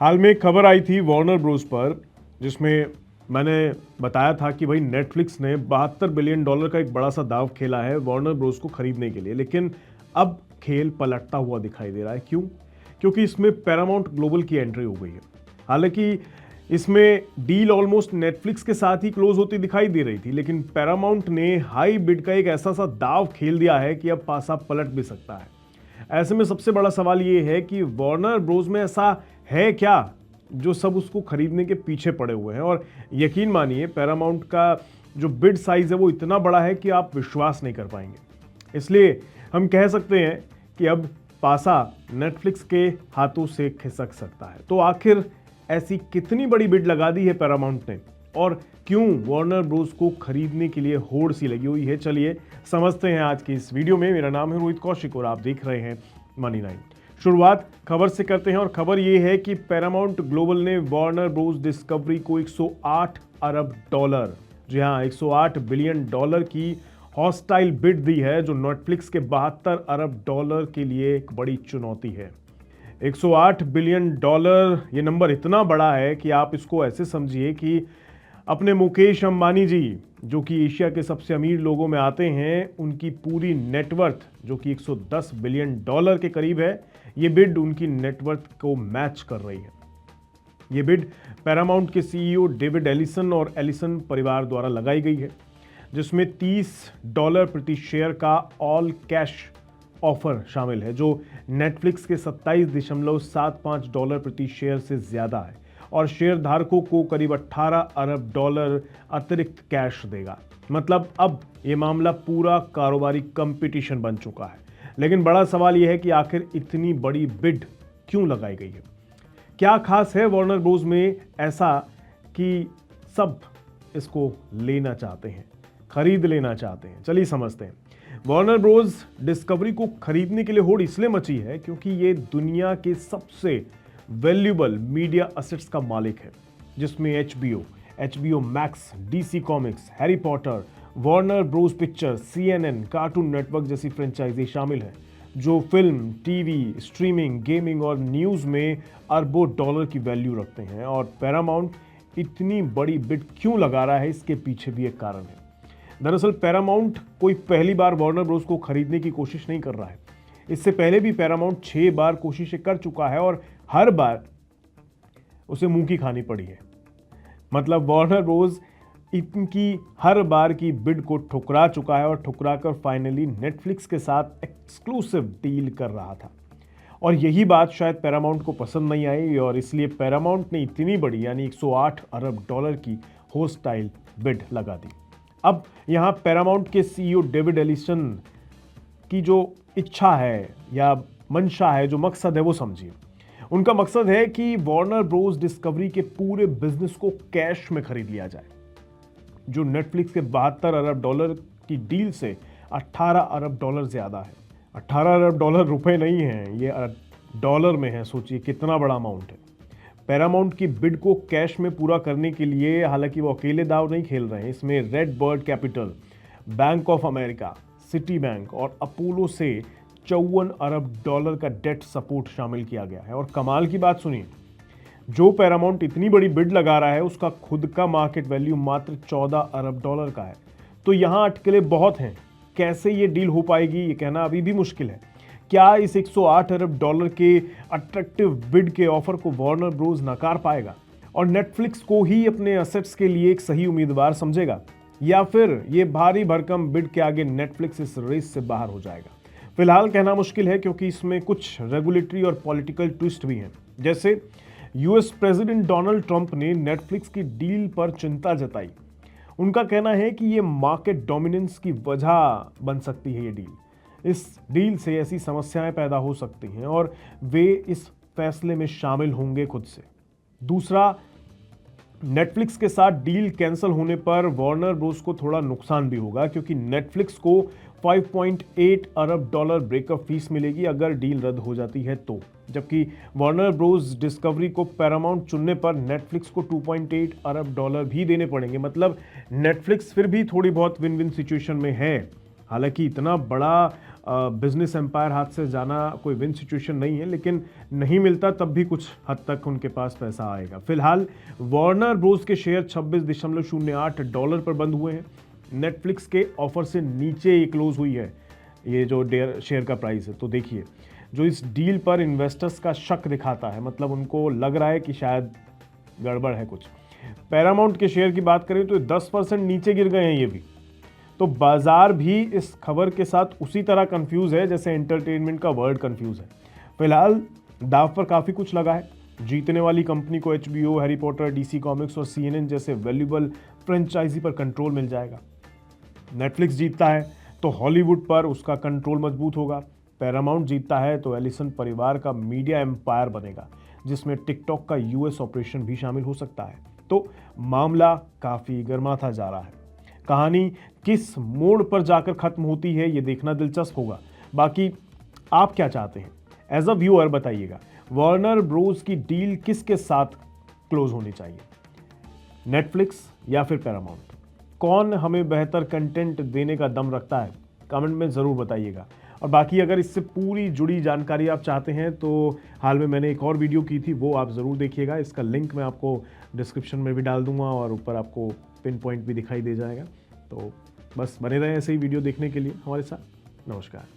हाल में एक खबर आई थी वार्नर ब्रोस पर, जिसमें मैंने बताया था कि भाई नेटफ्लिक्स ने $72 बिलियन का एक बड़ा सा दांव खेला है वार्नर ब्रोस को खरीदने के लिए। लेकिन अब खेल पलटता हुआ दिखाई दे रहा है। क्यों? क्योंकि इसमें पैरामाउंट ग्लोबल की एंट्री हो गई है। हालांकि इसमें डील ऑलमोस्ट नेटफ्लिक्स के साथ ही क्लोज होती दिखाई दे रही थी, लेकिन पैरामाउंट ने हाई बिड का एक ऐसा सा दाव खेल दिया है कि अब पासा पलट भी सकता है। ऐसे में सबसे बड़ा सवाल ये है कि वार्नर ब्रोस में ऐसा है क्या जो सब उसको खरीदने के पीछे पड़े हुए हैं। और यकीन मानिए पैरामाउंट का जो बिड साइज है वो इतना बड़ा है कि आप विश्वास नहीं कर पाएंगे। इसलिए हम कह सकते हैं कि अब पासा नेटफ्लिक्स के हाथों से खिसक सकता है। तो आखिर ऐसी कितनी बड़ी बिड लगा दी है पैरामाउंट ने, और क्यों वार्नर ब्रोस को खरीदने के लिए होड़ सी लगी हुई है, चलिए समझते हैं आज की इस वीडियो में। मेरा नाम है रोहित कौशिक और आप देख रहे हैं मनी 9। शुरुआत खबर से करते हैं और खबर यह है कि पैरामाउंट ग्लोबल ने वार्नर ब्रोस डिस्कवरी को 108 अरब डॉलर, जी हाँ 108 बिलियन डॉलर की हॉस्टाइल बिड दी है, जो नेटफ्लिक्स के 72 अरब डॉलर के लिए एक बड़ी चुनौती है। 108 बिलियन डॉलर, ये नंबर इतना बड़ा है कि आप इसको ऐसे समझिए कि अपने मुकेश अंबानी जी, जो कि एशिया के सबसे अमीर लोगों में आते हैं, उनकी पूरी नेटवर्थ जो कि 110 बिलियन डॉलर के करीब है, ये बिड उनकी नेटवर्थ को मैच कर रही है। ये बिड पैरामाउंट के सीईओ डेविड एलिसन और एलिसन परिवार द्वारा लगाई गई है, जिसमें $30 प्रति शेयर का ऑल कैश ऑफर शामिल है, जो नेटफ्लिक्स के $27.75 प्रति शेयर से ज्यादा है और शेयर धारकों को करीब 18 अरब डॉलर अतिरिक्त कैश देगा। मतलब अब यह मामला पूरा कारोबारी कंपटीशन बन चुका है। लेकिन बड़ा सवाल यह है कि आखिर इतनी बड़ी बिड क्यों लगाई गई है? क्या खास है वार्नर ब्रोस में ऐसा कि सब इसको लेना चाहते हैं, खरीद लेना चाहते हैं? चलिए समझते हैं। वार्नर ब्रोस डिस्कवरी को खरीदने के लिए होड़ इसलिए मची है क्योंकि ये दुनिया के सबसे वैल्यूएबल मीडिया असेट्स का मालिक है, जिसमें HBO max, DC comics, Harry Potter, Warner Bros pictures, CNN, cartoon network जैसी फ्रेंचाइजी शामिल है, जो फिल्म, टीवी, स्ट्रीमिंग, गेमिंग और न्यूज़ में अरबों डॉलर की वैल्यू रखते हैं। और पैरामाउंट इतनी बड़ी बिड क्यों लगा रहा है, इसके पीछे भी एक कारण है। दरअसल पैरामाउंट कोई पहली बार वार्नर ब्रोस को खरीदने की कोशिश नहीं कर रहा है। इससे पहले भी पैरामाउंट 6 बार कोशिशें कर चुका है और हर बार उसे मुंह की खानी पड़ी है। मतलब वार्नर ब्रोस इनकी हर बार की बिड को ठुकरा चुका है और ठुकराकर फाइनली नेटफ्लिक्स के साथ एक्सक्लूसिव डील कर रहा था। और यही बात शायद पैरामाउंट को पसंद नहीं आई और इसलिए पैरामाउंट ने इतनी बड़ी यानी 108 अरब डॉलर की होस्टाइल बिड लगा दी। अब यहां पैरामाउंट के सीईओ डेविड एलिसन की जो इच्छा है या मंशा है, जो मकसद है, वो समझिए। उनका मकसद है कि वार्नर ब्रोस डिस्कवरी के पूरे बिजनेस को कैश में खरीद लिया जाए, जो नेटफ्लिक्स के 72 अरब डॉलर की डील से 18 अरब डॉलर ज्यादा है। 18 अरब डॉलर रुपए नहीं है, ये डॉलर में है। सोचिए कितना बड़ा अमाउंट है। पैरामाउंट की बिड को कैश में पूरा करने के लिए हालांकि वो अकेले दाव नहीं खेल रहे हैं। इसमें red bird capital, bank of America, city bank और अपोलो से 54 अरब डॉलर का डेट सपोर्ट शामिल किया गया है। और कमाल की बात सुनिए, जो पैरामाउंट इतनी बड़ी बिड लगा रहा है उसका खुद का मार्केट वैल्यू मात्र 14 अरब डॉलर का है। तो यहां अटकलें बहुत हैं। कैसे ये डील हो पाएगी ये कहना अभी भी मुश्किल है। क्या इस 108 अरब डॉलर के अट्रैक्टिव बिड के ऑफर को वार्नर ब्रोस नकार पाएगा और नेटफ्लिक्स को ही अपने एसेट्स के लिए एक सही उम्मीदवार समझेगा, या फिर ये भारी भरकम बिड के आगे नेटफ्लिक्स इस रेस से बाहर हो जाएगा? फिलहाल कहना मुश्किल है क्योंकि इसमें कुछ रेगुलेटरी और पॉलिटिकल ट्विस्ट भी हैं। जैसे यूएस प्रेसिडेंट डोनाल्ड ट्रंप ने नेटफ्लिक्स की डील पर चिंता जताई। उनका कहना है कि ये मार्केट डोमिनेंस की वजह बन सकती है। ये डील, इस डील से ऐसी समस्याएं पैदा हो सकती हैं और वे इस फैसले में शामिल होंगे खुद से। दूसरा, नेटफ्लिक्स के साथ डील कैंसिल होने पर वार्नर ब्रोस को थोड़ा नुकसान भी होगा, क्योंकि नेटफ्लिक्स को 5.8 अरब डॉलर ब्रेकअप फीस मिलेगी अगर डील रद्द हो जाती है तो, जबकि वार्नर ब्रोस डिस्कवरी को पैरामाउंट चुनने पर नेटफ्लिक्स को 2.8 अरब डॉलर भी देने पड़ेंगे। मतलब नेटफ्लिक्स फिर भी थोड़ी बहुत विन विन सिचुएशन में है। हालांकि इतना बड़ा बिजनेस एम्पायर हाथ से जाना कोई विन सिचुएशन नहीं है, लेकिन नहीं मिलता तब भी कुछ हद तक उनके पास पैसा आएगा। फिलहाल वार्नर ब्रोस के शेयर 26.08 डॉलर पर बंद हुए हैं। नेटफ्लिक्स के ऑफर से नीचे ये क्लोज हुई है ये जो शेयर का प्राइस है। तो देखिए, जो इस डील पर इन्वेस्टर्स का शक दिखाता है, मतलब उनको लग रहा है कि शायद गड़बड़ है कुछ। पैरामाउंट के शेयर की बात करें तो 10% नीचे गिर गए हैं ये भी। तो बाजार भी इस खबर के साथ उसी तरह कंफ्यूज है जैसे एंटरटेनमेंट का वर्ड कंफ्यूज है। फिलहाल दाव पर काफी कुछ लगा है। जीतने वाली कंपनी को HBO, Harry Potter, DC comics और CNN जैसे वैल्यूएबल फ्रेंचाइजी पर कंट्रोल मिल जाएगा। नेटफ्लिक्स जीतता है तो हॉलीवुड पर उसका कंट्रोल मजबूत होगा। पैरामाउंट जीतता है तो एलिसन परिवार का मीडिया एम्पायर बनेगा, जिसमें टिकटॉक का US ऑपरेशन भी शामिल हो सकता है। तो मामला काफी गर्माता जा रहा है। कहानी किस मोड़ पर जाकर खत्म होती है ये देखना दिलचस्प होगा। बाकी आप क्या चाहते हैं? एज अ व्यूअर बताइएगा, वार्नर ब्रोस की डील किसके साथ क्लोज होनी चाहिए, नेटफ्लिक्स या फिर पैरामाउंट? कौन हमें बेहतर कंटेंट देने का दम रखता है? कमेंट में ज़रूर बताइएगा। और बाकी अगर इससे पूरी जुड़ी जानकारी आप चाहते हैं तो हाल में मैंने एक और वीडियो की थी, वो आप ज़रूर देखिएगा। इसका लिंक मैं आपको डिस्क्रिप्शन में भी डाल दूंगा और ऊपर आपको पिन पॉइंट भी दिखाई दे जाएगा। तो बस बने रहें ऐसे ही वीडियो देखने के लिए हमारे साथ। नमस्कार।